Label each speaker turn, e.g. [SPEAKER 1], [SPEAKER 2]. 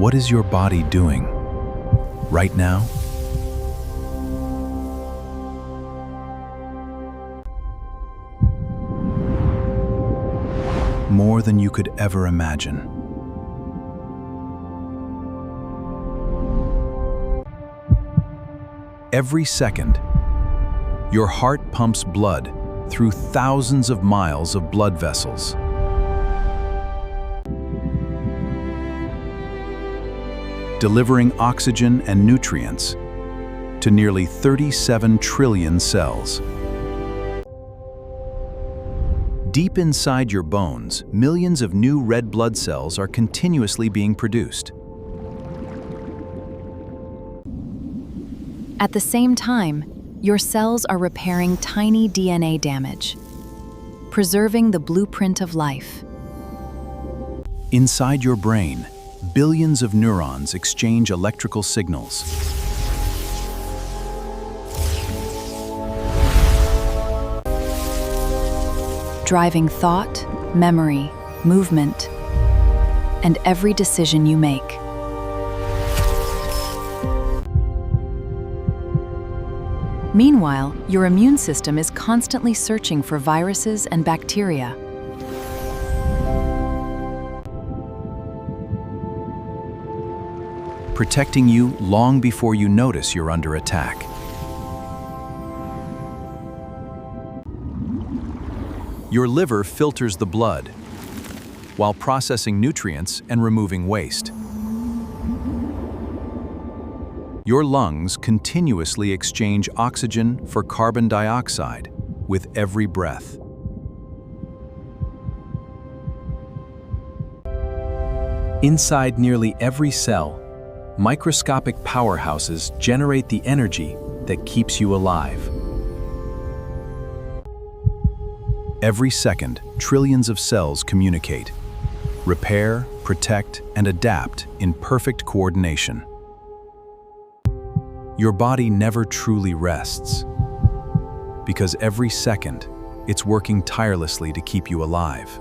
[SPEAKER 1] What is your body doing right now? More than you could ever imagine. Every second, your heart pumps blood through thousands of miles of blood vessels. Delivering oxygen and nutrients to nearly 37 trillion cells. Deep inside your bones, millions of new red blood cells are continuously being produced.
[SPEAKER 2] At the same time, your cells are repairing tiny DNA damage, preserving the blueprint of life.
[SPEAKER 1] Inside your brain, billions of neurons exchange electrical signals.
[SPEAKER 2] Driving thought, memory, movement, and every decision you make. Meanwhile, your immune system is constantly searching for viruses and bacteria.
[SPEAKER 1] Protecting you long before you notice you're under attack. Your liver filters the blood while processing nutrients and removing waste. Your lungs continuously exchange oxygen for carbon dioxide with every breath. Inside nearly every cell, microscopic powerhouses generate the energy that keeps you alive. Every second, trillions of cells communicate, repair, protect, and adapt in perfect coordination. Your body never truly rests, because every second, it's working tirelessly to keep you alive.